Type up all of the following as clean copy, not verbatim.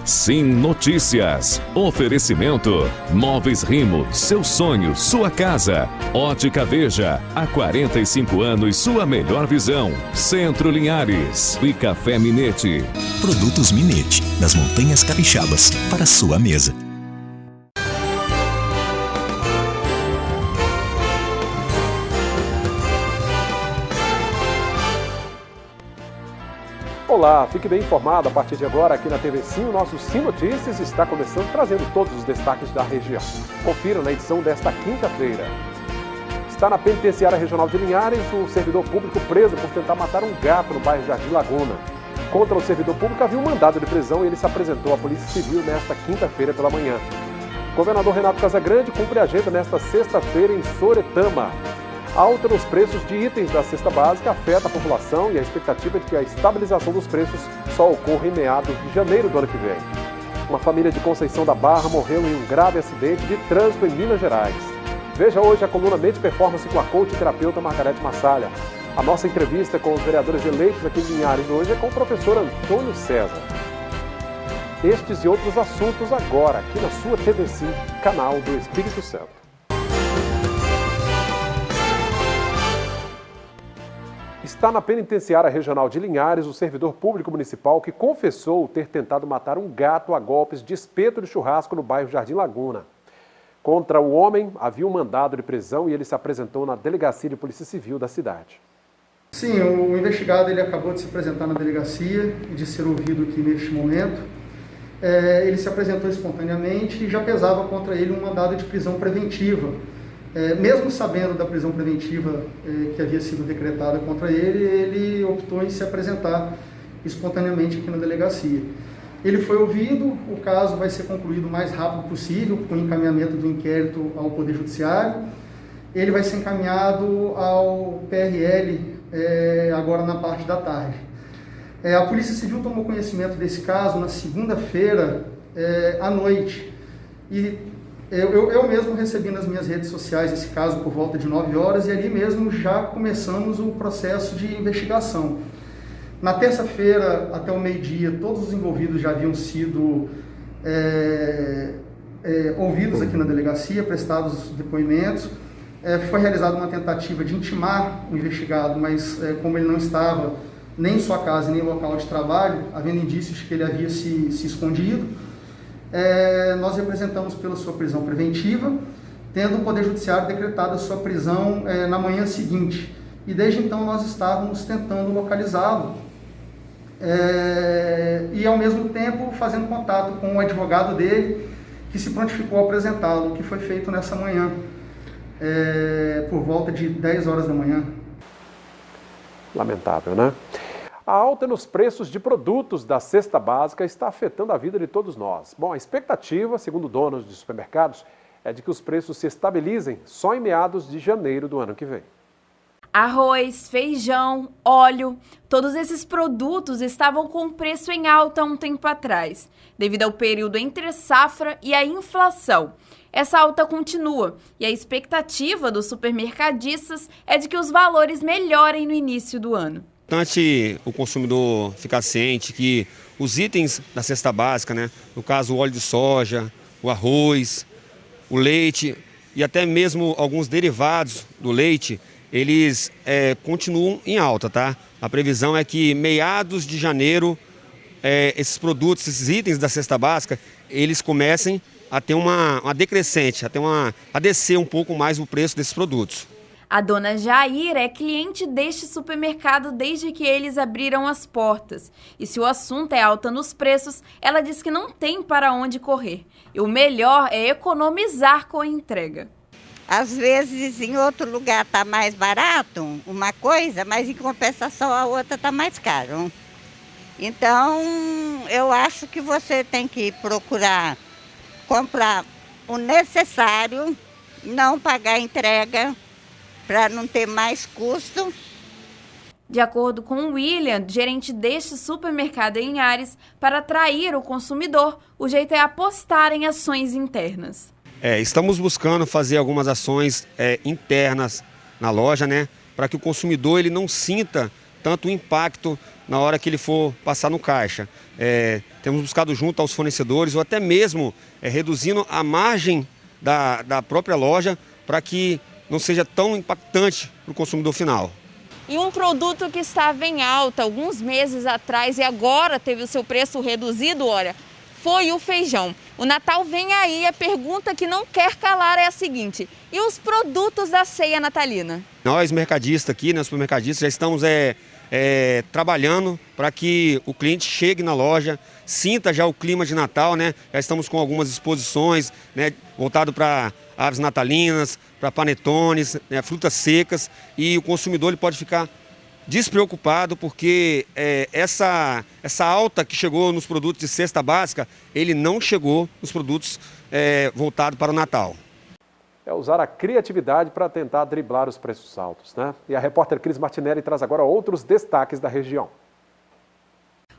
Sim Notícias. Oferecimento. Móveis Rimo. Seu sonho, sua casa. Ótica Veja. Há 45 anos, sua melhor visão. Centro Linhares. E Café Minete. Produtos Minete, das Montanhas Capixabas, para sua mesa. Olá, fique bem informado a partir de agora aqui na TV Sim. O nosso Sim Notícias está começando trazendo todos os destaques da região. Confira na edição desta quinta-feira. Está na Penitenciária Regional de Linhares o servidor público preso por tentar matar um gato no bairro Jardim Laguna. Contra o servidor público havia um mandado de prisão e ele se apresentou à Polícia Civil nesta quinta-feira pela manhã. O governador Renato Casagrande cumpre a agenda nesta sexta-feira em Soretama. A alta nos preços de itens da cesta básica afeta a população e a expectativa é de que a estabilização dos preços só ocorra em meados de janeiro do ano que vem. Uma família de Conceição da Barra morreu em um grave acidente de trânsito em Minas Gerais. Veja hoje a coluna Mente Performance com a coach e terapeuta Margarete Massalha. A nossa entrevista com os vereadores eleitos aqui em Linhares hoje é com o professor Antônio César. Estes e outros assuntos agora aqui na sua TV Sim, canal do Espírito Santo. Está na Penitenciária Regional de Linhares o servidor público municipal que confessou ter tentado matar um gato a golpes de espeto de churrasco no bairro Jardim Laguna. Contra o homem havia um mandado de prisão e ele se apresentou na Delegacia de Polícia Civil da cidade. Sim, o investigado ele acabou de se apresentar na delegacia e de ser ouvido aqui neste momento. Ele se apresentou espontaneamente e já pesava contra ele um mandado de prisão preventiva. Mesmo sabendo da prisão preventiva que havia sido decretada contra ele, ele optou em se apresentar espontaneamente aqui na delegacia. Ele foi ouvido, o caso vai ser concluído o mais rápido possível, com o encaminhamento do inquérito ao Poder Judiciário. Ele vai ser encaminhado ao PRL agora na parte da tarde. A Polícia Civil tomou conhecimento desse caso na segunda-feira à noite e eu mesmo recebi nas minhas redes sociais esse caso por volta de 9 horas e ali mesmo já começamos o processo de investigação. Na terça-feira, até o meio-dia, todos os envolvidos já haviam sido ouvidos aqui na delegacia, prestados depoimentos. Foi realizada uma tentativa de intimar o investigado, mas como ele não estava nem em sua casa, nem em local de trabalho, havendo indícios de que ele havia se escondido, nós representamos pela sua prisão preventiva, tendo o Poder Judiciário decretado a sua prisão na manhã seguinte. E desde então nós estávamos tentando localizá-lo e ao mesmo tempo fazendo contato com o advogado dele, que se prontificou a apresentá-lo, o que foi feito nessa manhã, por volta de 10 horas da manhã. Lamentável, né? A alta nos preços de produtos da cesta básica está afetando a vida de todos nós. Bom, a expectativa, segundo donos de supermercados, é de que os preços se estabilizem só em meados de janeiro do ano que vem. Arroz, feijão, óleo, todos esses produtos estavam com preço em alta há um tempo atrás, devido ao período entre safra e a inflação. Essa alta continua e a expectativa dos supermercadistas é de que os valores melhorem no início do ano. É importante o consumidor ficar ciente que os itens da cesta básica, no caso o óleo de soja, o arroz, o leite e até mesmo alguns derivados do leite, eles continuam em alta, tá? A previsão é que meados de janeiro esses produtos, esses itens da cesta básica, eles comecem a ter uma decrescente, a descer um pouco mais o preço desses produtos. A dona Jair é cliente deste supermercado desde que eles abriram as portas. E se o assunto é alta nos preços, ela diz que não tem para onde correr. E o melhor é economizar com a entrega. Às vezes em outro lugar está mais barato, uma coisa, mas em compensação a outra está mais caro. Então eu acho que você tem que procurar comprar o necessário, não pagar entrega, para não ter mais custo. De acordo com o William, gerente deste supermercado em Linhares, para atrair o consumidor, o jeito é apostar em ações internas. Estamos buscando fazer algumas ações internas na loja, para que o consumidor ele não sinta tanto o impacto na hora que ele for passar no caixa. Temos buscado junto aos fornecedores ou até mesmo reduzindo a margem da própria loja para que não seja tão impactante para o consumidor final. E um produto que estava em alta alguns meses atrás e agora teve o seu preço reduzido, olha, foi o feijão. O Natal vem aí, a pergunta que não quer calar é a seguinte: e os produtos da ceia natalina? Nós, mercadistas aqui, né, supermercadistas, já estamos trabalhando para que o cliente chegue na loja, sinta já o clima de Natal, né? Já estamos com algumas exposições, né, voltado para aves natalinas, para panetones, né, frutas secas, e o consumidor ele pode ficar despreocupado porque essa alta que chegou nos produtos de cesta básica, ele não chegou nos produtos voltados para o Natal. É usar a criatividade para tentar driblar os preços altos, né? E a repórter Cris Martinelli traz agora outros destaques da região.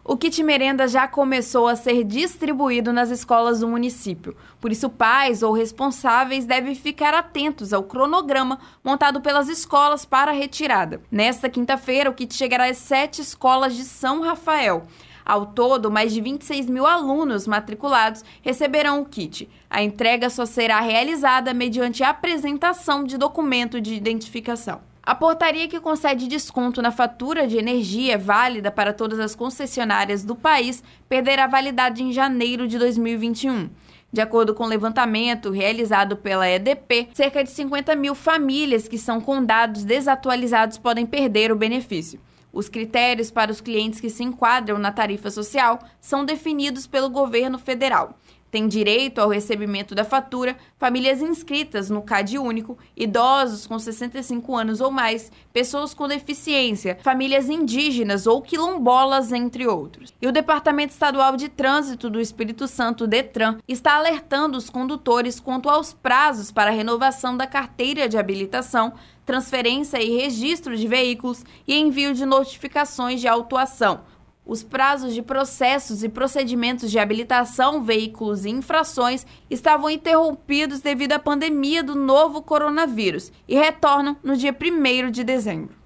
O kit merenda já começou a ser distribuído nas escolas do município. Por isso, pais ou responsáveis devem ficar atentos ao cronograma montado pelas escolas para a retirada. Nesta quinta-feira, o kit chegará às 7 escolas de São Rafael. Ao todo, mais de 26 mil alunos matriculados receberão o kit. A entrega só será realizada mediante a apresentação de documento de identificação. A portaria que concede desconto na fatura de energia válida para todas as concessionárias do país perderá validade em janeiro de 2021. De acordo com o levantamento realizado pela EDP, cerca de 50 mil famílias que são com dados desatualizados podem perder o benefício. Os critérios para os clientes que se enquadram na tarifa social são definidos pelo governo federal. Tem direito ao recebimento da fatura famílias inscritas no CAD único, idosos com 65 anos ou mais, pessoas com deficiência, famílias indígenas ou quilombolas, entre outros. E o Departamento Estadual de Trânsito do Espírito Santo, DETRAN, está alertando os condutores quanto aos prazos para a renovação da carteira de habilitação, transferência e registro de veículos e envio de notificações de autuação. Os prazos de processos e procedimentos de habilitação, veículos e infrações estavam interrompidos devido à pandemia do novo coronavírus e retornam no dia 1º de dezembro.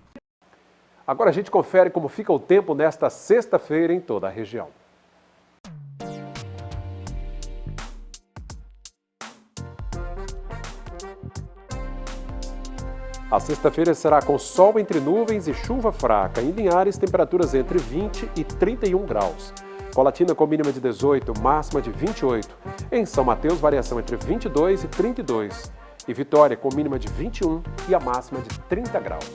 Agora a gente confere como fica o tempo nesta sexta-feira em toda a região. A sexta-feira será com sol entre nuvens e chuva fraca. Em Linhares, temperaturas entre 20 e 31 graus. Colatina com mínima de 18, máxima de 28. Em São Mateus, variação entre 22 e 32. E Vitória com mínima de 21 e a máxima de 30 graus.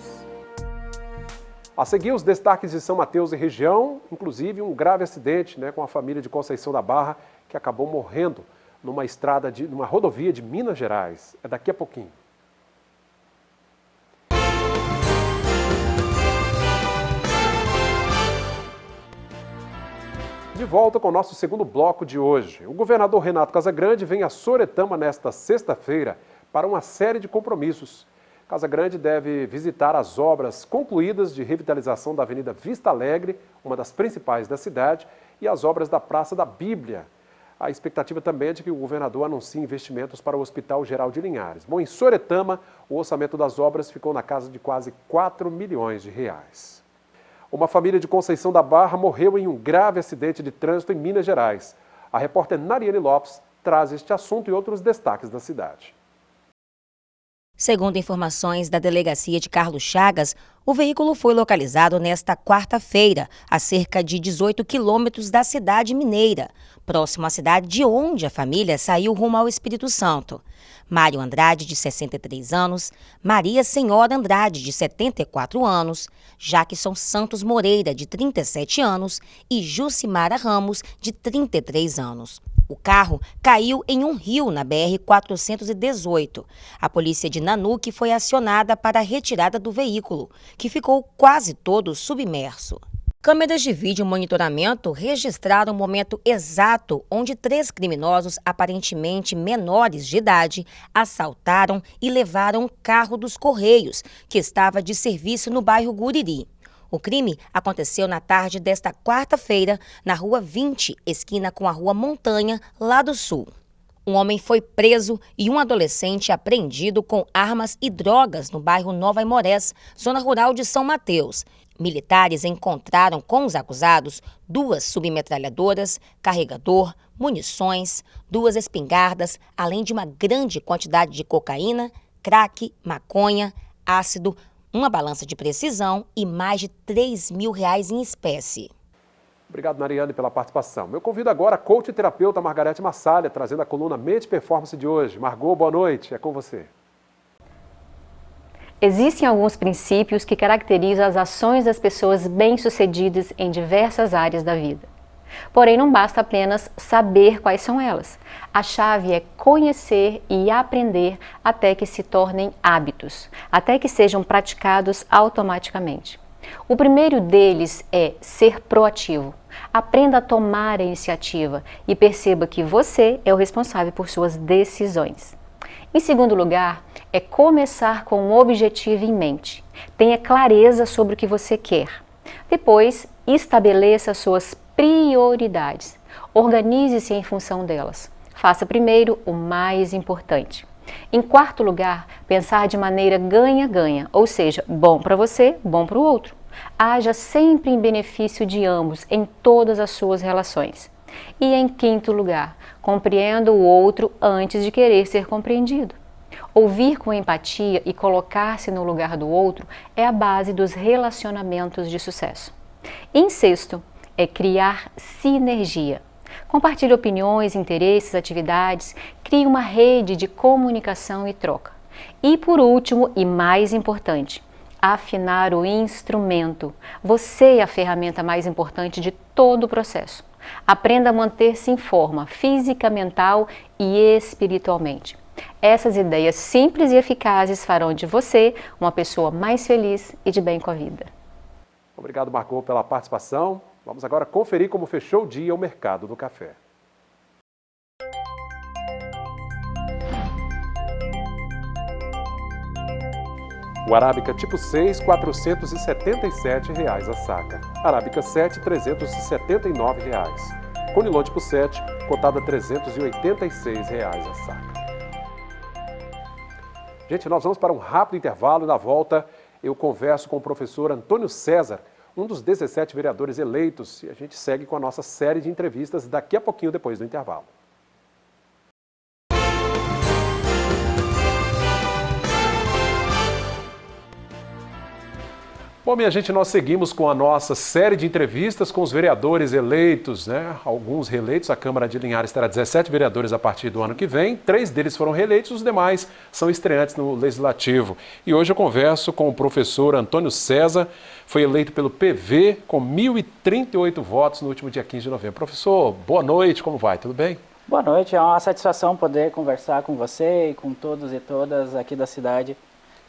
A seguir, os destaques de São Mateus e região, inclusive um grave acidente, com a família de Conceição da Barra, que acabou morrendo numa rodovia de Minas Gerais. É daqui a pouquinho. De volta com o nosso segundo bloco de hoje. O governador Renato Casagrande vem a Soretama nesta sexta-feira para uma série de compromissos. Casagrande deve visitar as obras concluídas de revitalização da Avenida Vista Alegre, uma das principais da cidade, e as obras da Praça da Bíblia. A expectativa também é de que o governador anuncie investimentos para o Hospital Geral de Linhares. Bom, em Soretama, o orçamento das obras ficou na casa de quase 4 milhões de reais. Uma família de Conceição da Barra morreu em um grave acidente de trânsito em Minas Gerais. A repórter Nariane Lopes traz este assunto e outros destaques da cidade. Segundo informações da delegacia de Carlos Chagas, o veículo foi localizado nesta quarta-feira, a cerca de 18 quilômetros da cidade mineira, próximo à cidade de onde a família saiu rumo ao Espírito Santo. Mário Andrade, de 63 anos, Maria Senhora Andrade, de 74 anos, Jackson Santos Moreira, de 37 anos e Jucimara Ramos, de 33 anos. O carro caiu em um rio na BR-418. A polícia de Nanuque foi acionada para a retirada do veículo, que ficou quase todo submerso. Câmeras de vídeo monitoramento registraram o momento exato onde 3 criminosos, aparentemente menores de idade, assaltaram e levaram um carro dos Correios, que estava de serviço no bairro Guriri. O crime aconteceu na tarde desta quarta-feira, na Rua 20, esquina com a Rua Montanha, lá do Sul. Um homem foi preso e um adolescente apreendido com armas e drogas no bairro Nova Aimorés, zona rural de São Mateus. Militares encontraram com os acusados 2 submetralhadoras, carregador, munições, 2 espingardas, além de uma grande quantidade de cocaína, crack, maconha, ácido, uma balança de precisão e mais de R$3 mil em espécie. Obrigado, Mariane, pela participação. Eu convido agora a coach e terapeuta Margarete Massalha, trazendo a coluna Mente Performance de hoje. Margot, boa noite, é com você. Existem alguns princípios que caracterizam as ações das pessoas bem-sucedidas em diversas áreas da vida. Porém, não basta apenas saber quais são elas. A chave é conhecer e aprender até que se tornem hábitos, até que sejam praticados automaticamente. O primeiro deles é ser proativo. Aprenda a tomar a iniciativa e perceba que você é o responsável por suas decisões. Em segundo lugar, é começar com um objetivo em mente. Tenha clareza sobre o que você quer. Depois, estabeleça suas prioridades. Organize-se em função delas. Faça primeiro o mais importante. Em quarto lugar, pensar de maneira ganha-ganha, ou seja, bom para você, bom para o outro. Haja sempre em benefício de ambos em todas as suas relações. E em quinto lugar, compreenda o outro antes de querer ser compreendido. Ouvir com empatia e colocar-se no lugar do outro é a base dos relacionamentos de sucesso. Em sexto, é criar sinergia. Compartilhe opiniões, interesses, atividades, crie uma rede de comunicação e troca. E por último, e mais importante, afinar o instrumento. Você é a ferramenta mais importante de todo o processo. Aprenda a manter-se em forma física, mental e espiritualmente. Essas ideias simples e eficazes farão de você uma pessoa mais feliz e de bem com a vida. Obrigado, Margot, pela participação. Vamos agora conferir como fechou o dia o mercado do café. O Arábica tipo 6, R$ 477 a saca. Arábica 7, R$ 379. Conilon tipo 7, cotado a R$ 386 a saca. Gente, nós vamos para um rápido intervalo e na volta eu converso com o professor Antônio César, um dos 17 vereadores eleitos, e a gente segue com a nossa série de entrevistas daqui a pouquinho depois do intervalo. Bom, minha gente, nós seguimos com a nossa série de entrevistas com os vereadores eleitos, né? Alguns reeleitos, a Câmara de Linhares terá 17 vereadores a partir do ano que vem, 3 deles foram reeleitos, os demais são estreantes no Legislativo. E hoje eu converso com o professor Antônio César, foi eleito pelo PV com 1.038 votos no último dia 15 de novembro. Professor, boa noite, como vai? Tudo bem? Boa noite, é uma satisfação poder conversar com você e com todos e todas aqui da cidade.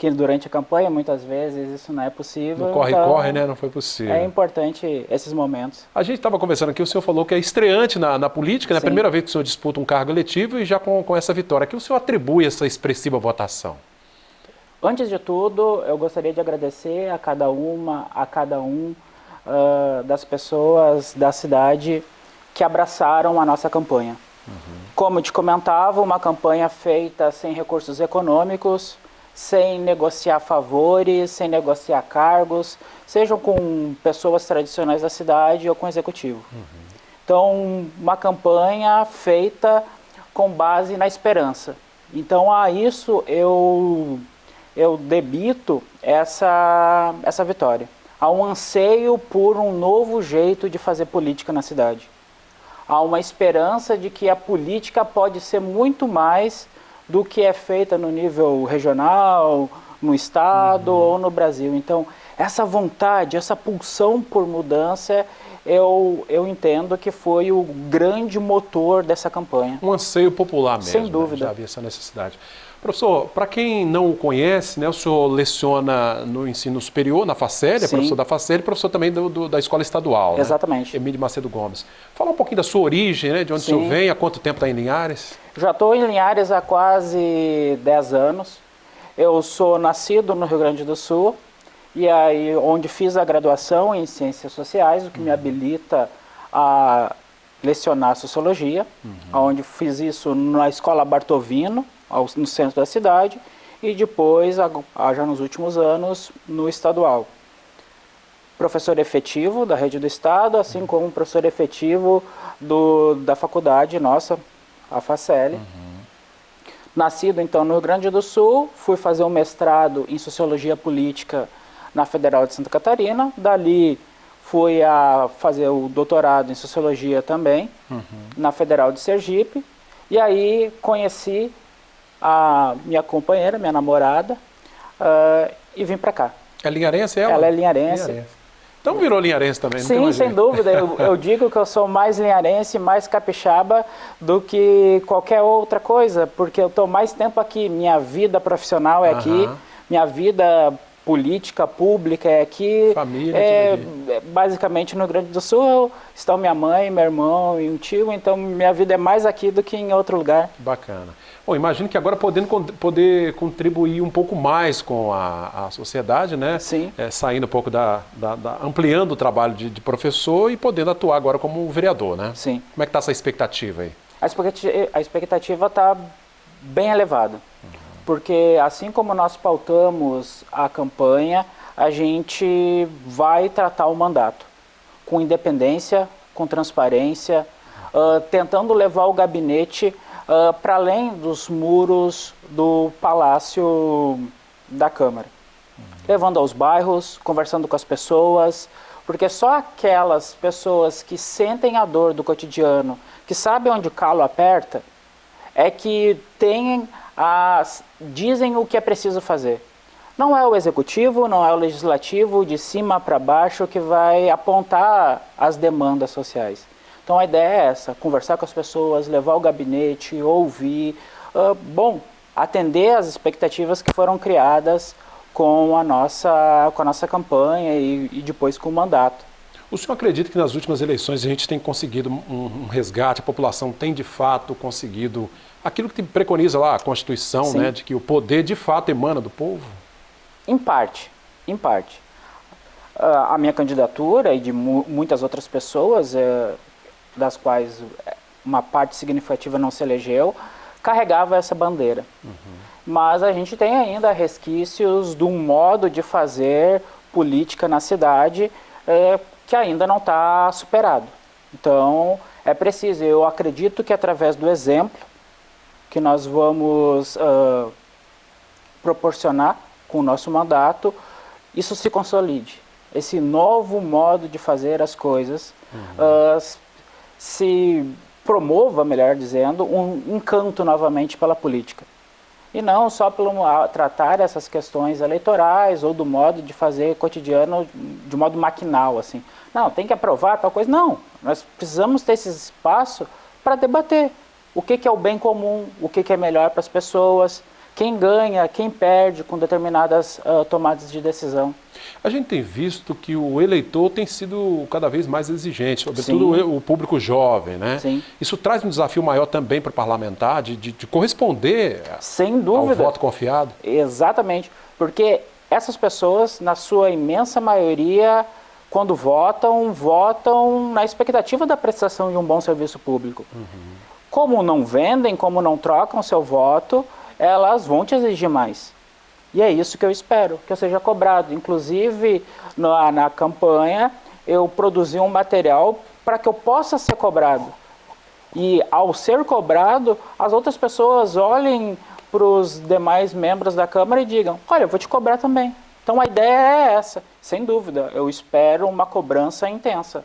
Que durante a campanha, muitas vezes, isso não é possível. No corre-corre, né? Não foi possível. É importante esses momentos. A gente estava conversando aqui, o senhor falou que é estreante na política, né? A primeira vez que o senhor disputa um cargo eletivo e já com essa vitória. Que o senhor atribui essa expressiva votação? Antes de tudo, eu gostaria de agradecer a cada um das pessoas da cidade que abraçaram a nossa campanha. Como eu te comentava, uma campanha feita sem recursos econômicos, sem negociar favores, sem negociar cargos, sejam com pessoas tradicionais da cidade ou com o executivo. Então, uma campanha feita com base na esperança. Então, a isso eu debito essa vitória. Há um anseio por um novo jeito de fazer política na cidade. Há uma esperança de que a política pode ser muito mais do que é feita no nível regional, no estado ou no Brasil. Então, essa vontade, essa pulsão por mudança, eu entendo que foi o grande motor dessa campanha. Um anseio popular mesmo. Sem dúvida. Né? Já havia essa necessidade. Professor, para quem não o conhece, né, o senhor leciona no ensino superior, na Facel, é professor da Facel e professor também da escola estadual. Exatamente. Né? Emílio Macedo Gomes. Fala um pouquinho da sua origem, né, de onde o senhor vem, há quanto tempo está em Linhares? Já estou em Linhares há quase 10 anos. Eu sou nascido no Rio Grande do Sul, e aí onde fiz a graduação em Ciências Sociais, o que me habilita a lecionar Sociologia, onde fiz isso na Escola Bartovino, no centro da cidade, e depois, já nos últimos anos, no estadual. professor efetivo da rede do Estado, assim como um professor efetivo da faculdade nossa, a Facel. Nascido, então, no Rio Grande do Sul, fui fazer um mestrado em Sociologia Política na Federal de Santa Catarina. Dali, fui a fazer o doutorado em Sociologia também, na Federal de Sergipe. E aí, conheci a minha companheira, minha namorada, e vim para cá. É linharense ela? Ela é linharense. Então virou linharense também, não tem Sim, mais sem jeito. dúvida. Eu digo que eu sou mais linharense, mais capixaba do que qualquer outra coisa, porque eu estou mais tempo aqui. Minha vida profissional é aqui, minha vida política, pública é aqui. Família, basicamente no Rio Grande do Sul estão minha mãe, meu irmão e um tio, então minha vida é mais aqui do que em outro lugar. Bacana. Bom, imagino que agora poder contribuir um pouco mais com a sociedade, né? Sim. Saindo um pouco ampliando o trabalho de professor e podendo atuar agora como vereador, né? Sim. Como é que está essa expectativa aí? A expectativa está bem elevada, porque assim como nós pautamos a campanha, a gente vai tratar o mandato com independência, com transparência, tentando levar o gabinete para além dos muros do Palácio da Câmara. Levando aos bairros, conversando com as pessoas, porque só aquelas pessoas que sentem a dor do cotidiano, que sabem onde o calo aperta, é que dizem o que é preciso fazer. Não é o executivo, não é o legislativo, de cima para baixo, que vai apontar as demandas sociais. Então a ideia é essa, conversar com as pessoas, levar o gabinete, ouvir, atender às expectativas que foram criadas com a nossa campanha e depois com o mandato. O senhor acredita que nas últimas eleições a gente tem conseguido um resgate, a população tem de fato conseguido aquilo que preconiza lá a Constituição, né, de que o poder de fato emana do povo? Em parte. A minha candidatura e de muitas outras pessoas, das quais uma parte significativa não se elegeu, carregava essa bandeira. Mas a gente tem ainda resquícios de um modo de fazer política na cidade que ainda não está superado. Então, é preciso, eu acredito que através do exemplo que nós vamos proporcionar com o nosso mandato, isso se consolide. Esse novo modo de fazer as coisas se promova, melhor dizendo, um encanto novamente pela política. E não só pelo tratar essas questões eleitorais ou do modo de fazer cotidiano de modo maquinal, assim. Não, tem que aprovar tal coisa. Não, nós precisamos ter esse espaço para debater o que é o bem comum, o que é melhor para as pessoas, quem ganha, quem perde com determinadas tomadas de decisão. A gente tem visto que o eleitor tem sido cada vez mais exigente, sobretudo o público jovem, né? Sim. Isso traz um desafio maior também para o parlamentar de corresponder sem dúvida ao voto confiado? Exatamente, porque essas pessoas, na sua imensa maioria, quando votam na expectativa da prestação de um bom serviço público. Como não vendem, como não trocam seu voto, elas vão te exigir mais. E é isso que eu espero, que eu seja cobrado. Inclusive, na campanha, eu produzi um material para que eu possa ser cobrado. E, ao ser cobrado, as outras pessoas olhem para os demais membros da Câmara e digam, olha, eu vou te cobrar também. Então, a ideia é essa, sem dúvida. Eu espero uma cobrança intensa.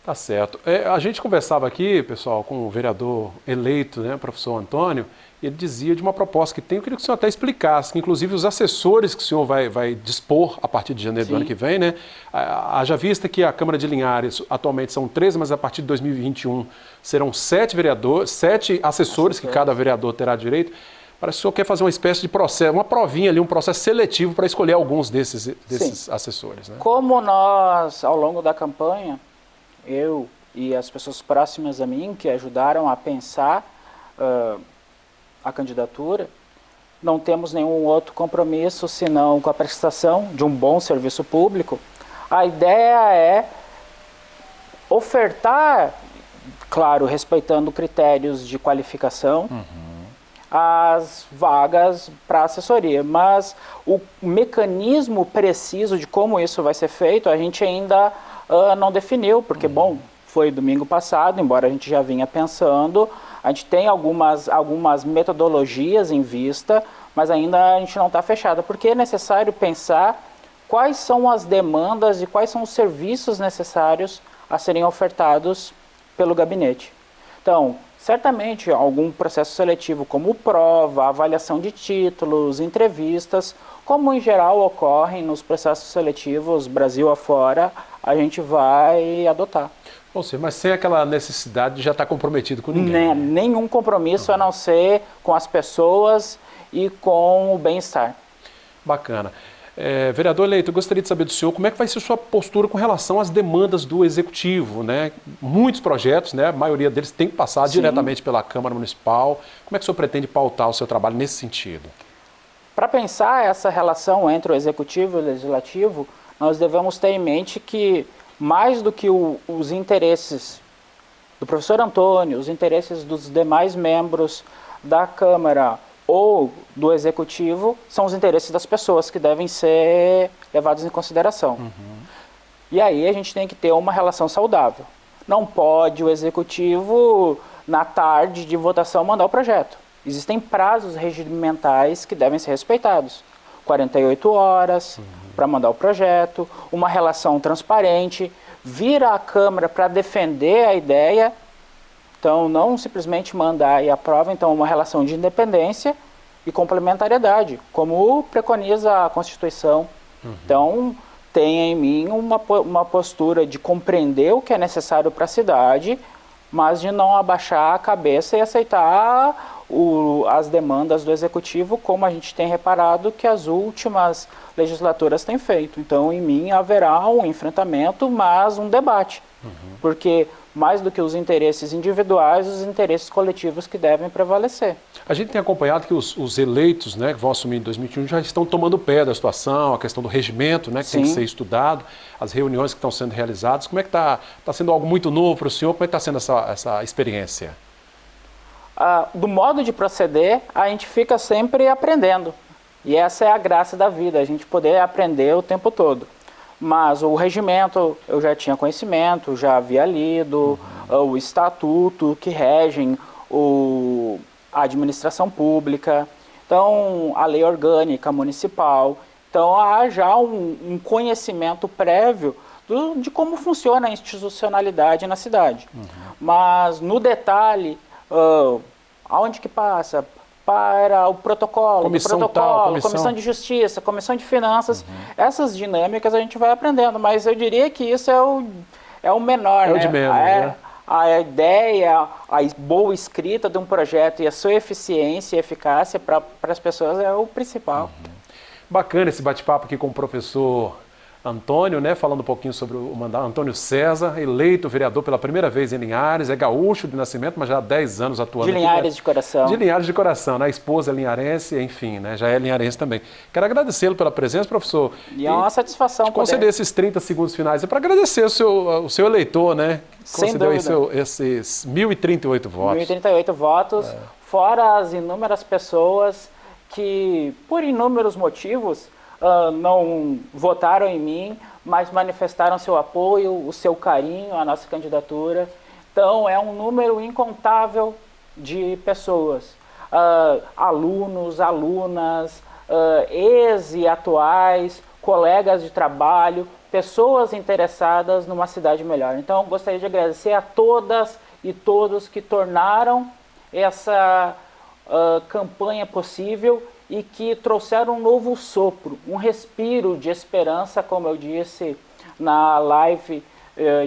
Tá certo. A gente conversava aqui, pessoal, com o vereador eleito, né, professor Antônio, e ele dizia de uma proposta que tem, eu queria que o senhor até explicasse, que inclusive os assessores que o senhor vai dispor a partir de janeiro do ano que vem, né, haja vista que a Câmara de Linhares atualmente são 13, mas a partir de 2021 serão 7 assessores que cada vereador terá direito. Parece que o senhor quer fazer uma espécie de processo, uma provinha ali, um processo seletivo para escolher alguns desses assessores, né? Como nós, ao longo da campanha, eu e as pessoas próximas a mim, que ajudaram a pensar a candidatura, não temos nenhum outro compromisso senão com a prestação de um bom serviço público. A ideia é ofertar, claro, respeitando critérios de qualificação, as vagas para assessoria, mas o mecanismo preciso de como isso vai ser feito a gente ainda não definiu, porque, bom, foi domingo passado, embora a gente já vinha pensando, a gente tem algumas metodologias em vista, mas ainda a gente não está fechado, porque é necessário pensar quais são as demandas e quais são os serviços necessários a serem ofertados pelo gabinete. Então, certamente, algum processo seletivo como prova, avaliação de títulos, entrevistas, como em geral ocorrem nos processos seletivos Brasil afora, a gente vai adotar. Ou seja, mas sem aquela necessidade de já estar comprometido com ninguém. Nenhum compromisso a não ser com as pessoas e com o bem-estar. Bacana. Vereador eleito, eu gostaria de saber do senhor como é que vai ser a sua postura com relação às demandas do Executivo, né? Muitos projetos, né? A maioria deles tem que passar diretamente pela Câmara Municipal. Como é que o senhor pretende pautar o seu trabalho nesse sentido? Para pensar essa relação entre o Executivo e o Legislativo, nós devemos ter em mente que, mais do que os interesses do professor Antônio, os interesses dos demais membros da Câmara ou do Executivo, são os interesses das pessoas que devem ser levados em consideração. E aí a gente tem que ter uma relação saudável. Não pode o Executivo, na tarde de votação, mandar o projeto. Existem prazos regimentais que devem ser respeitados. 48 horas para mandar o projeto, uma relação transparente, vir à Câmara para defender a ideia. Então, não simplesmente mandar e aprova, então, uma relação de independência e complementariedade, como preconiza a Constituição. Então, tenha em mim uma postura de compreender o que é necessário para a cidade, mas de não abaixar a cabeça e aceitar as demandas do Executivo, como a gente tem reparado que as últimas legislaturas têm feito. Então, em mim, haverá um enfrentamento, mas um debate. Porque, mais do que os interesses individuais, os interesses coletivos que devem prevalecer. A gente tem acompanhado que os eleitos, né, que vão assumir em 2021 já estão tomando pé da situação, a questão do regimento, né, que tem que ser estudado, as reuniões que estão sendo realizadas. Como é que está sendo algo muito novo para o senhor? Como é que está sendo essa experiência? Do modo de proceder, a gente fica sempre aprendendo. E essa é a graça da vida, a gente poder aprender o tempo todo. Mas o regimento eu já tinha conhecimento, já havia lido, o estatuto que regem a administração pública, então a lei orgânica municipal. Então há já um conhecimento prévio de como funciona a institucionalidade na cidade. Mas no detalhe, aonde que passa? Para o protocolo, comissão de justiça, comissão de finanças, essas dinâmicas a gente vai aprendendo, mas eu diria que isso é o menor, né? O de menos, né? A ideia, a boa escrita de um projeto e a sua eficiência e eficácia para as pessoas é o principal. Bacana esse bate-papo aqui com o professor Antônio, né, falando um pouquinho sobre o mandato. Antônio César, eleito vereador pela primeira vez em Linhares, é gaúcho de nascimento, mas já há 10 anos atuando aqui. De Linhares de coração. De Linhares de coração, né? A esposa é linharense, enfim, né? Já é linharense também. Quero agradecê-lo pela presença, professor. E é uma satisfação conceder esses 30 segundos finais para agradecer o seu eleitor, né? Sem dúvida. Esses 1.038 votos. 1.038 votos, fora as inúmeras pessoas que, por inúmeros motivos, não votaram em mim, mas manifestaram seu apoio, o seu carinho à nossa candidatura. Então, é um número incontável de pessoas, alunos, alunas, ex e atuais, colegas de trabalho, pessoas interessadas numa cidade melhor. Então, gostaria de agradecer a todas e todos que tornaram essa campanha possível e que trouxeram um novo sopro, um respiro de esperança, como eu disse na live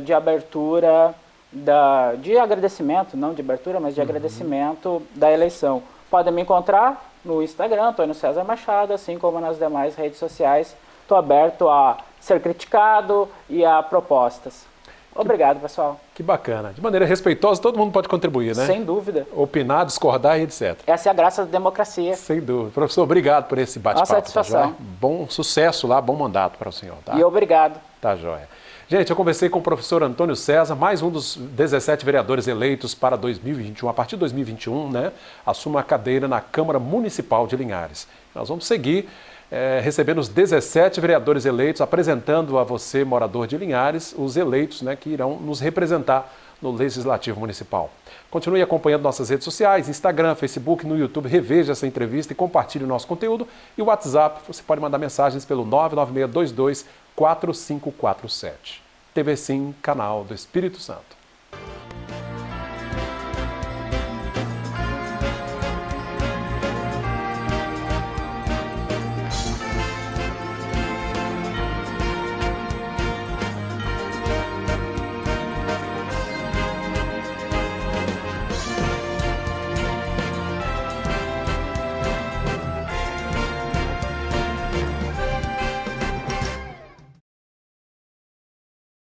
de abertura, de agradecimento, não de abertura, mas de agradecimento da eleição. Podem me encontrar no Instagram, Antônio César Machado, assim como nas demais redes sociais. Estou aberto a ser criticado e a propostas. Obrigado, pessoal. Que bacana. De maneira respeitosa, todo mundo pode contribuir, né? Sem dúvida. Opinar, discordar e etc. Essa é a graça da democracia. Sem dúvida. Professor, obrigado por esse bate-papo. Uma satisfação. Tá, bom sucesso lá, bom mandato para o senhor. Tá? E obrigado. Tá, joia. Gente, eu conversei com o professor Antônio César, mais um dos 17 vereadores eleitos para 2021. A partir de 2021, né, assume a cadeira na Câmara Municipal de Linhares. Nós vamos seguir recebendo os 17 vereadores eleitos, apresentando a você, morador de Linhares, os eleitos, né, que irão nos representar no Legislativo Municipal. Continue acompanhando nossas redes sociais, Instagram, Facebook, no YouTube, reveja essa entrevista e compartilhe o nosso conteúdo. E o WhatsApp, você pode mandar mensagens pelo 99622 4547. TV Sim, canal do Espírito Santo.